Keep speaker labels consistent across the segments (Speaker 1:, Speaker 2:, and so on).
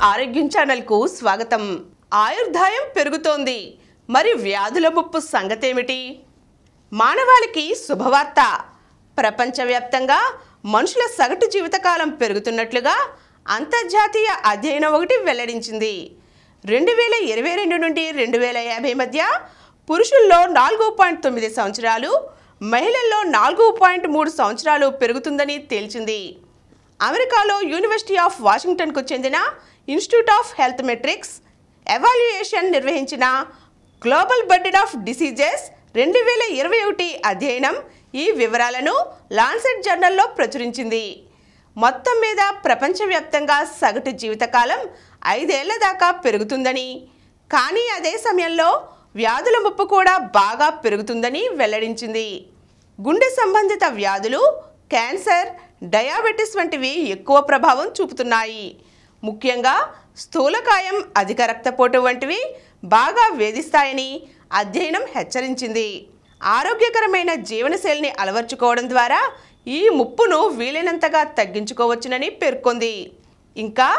Speaker 1: ఆరోగ్యం ఛానల్ కు స్వాగతం. ఆయుర్దాయం పెరుగుతోంది. మరి వ్యాధుల ముప్పు సంగతేమిటి? మానవాళికి శుభవార్త. ప్రపంచవ్యాప్తంగా మనుషుల సగటు జీవితకాలం పెరుగుతున్నట్లుగా అంతర్జాతీయ అధ్యయనం ఒకటి వెల్లడించింది. 2022 నుండి 2050 మధ్య పురుషుల్లో 4.9 సంవత్సరాలు, మహిళల్లో 4.3 సంవత్సరాలు పెరుగుతుందని తేల్చింది. అమెరికాలో యూనివర్సిటీ ఆఫ్ వాషింగ్టన్కు చెందిన institute of health metrics evaluation నిర్వహించిన గ్లోబల్ బర్డెన్ ఆఫ్ డిసీజెస్ 2021 అధ్యయనం ఈ వివరాలను లాన్సెట్ జర్నల్లో ప్రచురించింది. మొత్తం మీద ప్రపంచవ్యాప్తంగా సగటు జీవితకాలం 5 ఏళ్ల దాకా పెరుగుతుందని, కానీ అదే సమయంలో వ్యాధుల ముప్పు కూడా బాగా పెరుగుతుందని వెల్లడించింది. గుండె సంబంధిత వ్యాధులు, క్యాన్సర్, డయాబెటిస్ వంటివి ఎక్కువ ప్రభావం చూపుతున్నాయి. ముఖ్యంగా స్థూలకాయం, అధిక రక్తపోటు వంటివి బాగా వేధిస్తాయని అధ్యయనం హెచ్చరించింది. ఆరోగ్యకరమైన జీవనశైలిని అలవర్చుకోవడం ద్వారా ఈ ముప్పును వీలైనంతగా తగ్గించుకోవచ్చునని పేర్కొంది. ఇంకా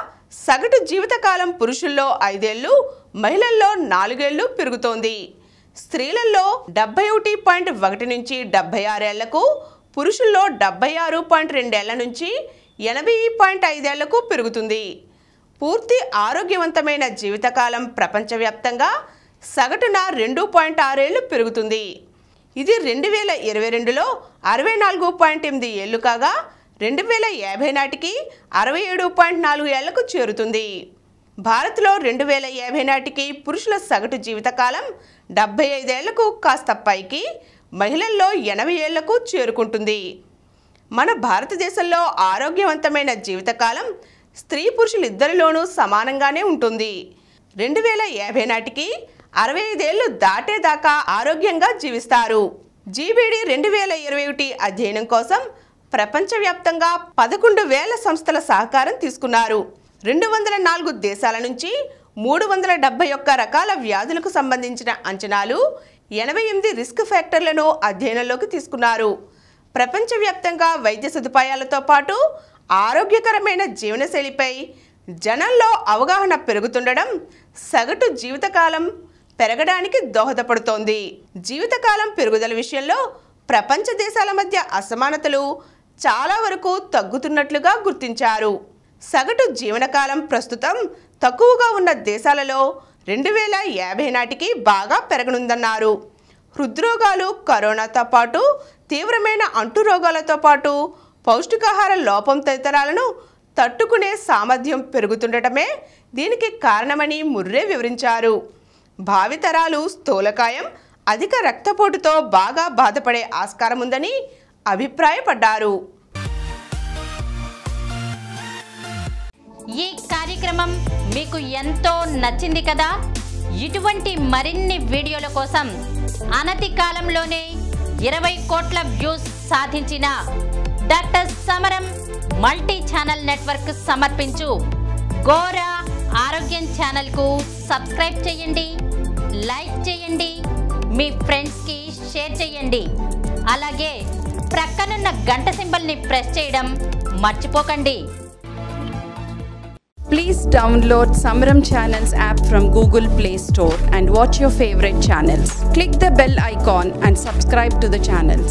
Speaker 1: సగటు జీవితకాలం పురుషుల్లో 5 ఏళ్లు, మహిళల్లో 4 ఏళ్లు పెరుగుతోంది. స్త్రీలలో 71.1 నుంచి 76 ఏళ్లకు, పురుషుల్లో 76.2 ఏళ్ల నుంచి 80.5 ఏళ్లకు పెరుగుతుంది. పూర్తి ఆరోగ్యవంతమైన జీవితకాలం ప్రపంచవ్యాప్తంగా సగటున 2.6 ఏళ్లు పెరుగుతుంది. ఇది 2022లో 64.8 ఏళ్లు కాగా 2050 నాటికి 67.4 ఏళ్లకు చేరుతుంది. భారత్లో 2050 నాటికి పురుషుల సగటు జీవితకాలం 75 ఏళ్లకు కాస్త పైకి, మహిళల్లో 80 ఏళ్లకు చేరుకుంటుంది. మన భారతదేశంలో ఆరోగ్యవంతమైన జీవితకాలం స్త్రీ పురుషులిద్దరిలోనూ సమానంగానే ఉంటుంది. 2050 నాటికి 65 ఏళ్లు దాటేదాకా ఆరోగ్యంగా జీవిస్తారు. జీబీడీ 2021 అధ్యయనం కోసం ప్రపంచవ్యాప్తంగా 11,000 సంస్థల సహకారం తీసుకున్నారు. 204 దేశాల నుంచి 371 రకాల వ్యాధులకు సంబంధించిన అంచనాలు, 88 రిస్క్ ఫ్యాక్టర్లను అధ్యయనంలోకి తీసుకున్నారు. ప్రపంచవ్యాప్తంగా వైద్య సదుపాయాలతో పాటు ఆరోగ్యకరమైన జీవనశైలిపై జనంలో అవగాహన పెరుగుతుండడం సగటు జీవితకాలం పెరగడానికి దోహదపడుతోంది. జీవితకాలం పెరుగుదల విషయంలో ప్రపంచ దేశాల మధ్య అసమానతలు చాలా వరకు తగ్గుతున్నట్లుగా గుర్తించారు. సగటు జీవనకాలం ప్రస్తుతం తక్కువగా ఉన్న దేశాలలో 2050 నాటికి బాగా పెరగనుందన్నారు. హృద్రోగాలు, కరోనాతో పాటు తీవ్రమైన అంటురోగాలతో పాటు పౌష్టికాహార లోపం తదితరాలను తట్టుకునే సామర్థ్యం పెరుగుతుండటమే దీనికి కారణమని ముర్రే వివరించారు. భావితరాలు స్థూలకాయం, అధిక రక్తపోటుతో బాగా బాధపడే ఆస్కారం ఉందని అభిప్రాయపడ్డారు.
Speaker 2: ఈ కార్యక్రమం మీకు ఎంతో నచ్చింది కదా? ఇటువంటి మరిన్ని వీడియోల కోసం అనతి కాలంలోనే 20 కోట్ల వ్యూస్ సాధించిన డాక్టర్ సమరం మల్టీ ఛానల్ నెట్వర్క్ సమర్పించు గోరా ఆరోగ్యం ఛానల్కు సబ్స్క్రైబ్ చేయండి, లైక్ చేయండి, మీ ఫ్రెండ్స్కి షేర్ చేయండి. అలాగే ప్రక్కనున్న గంట సింబల్ని ప్రెస్ చేయడం మర్చిపోకండి.
Speaker 3: Please download Samaram Channels app from Google Play Store and watch your favorite channels. Click the bell icon and subscribe to the channels.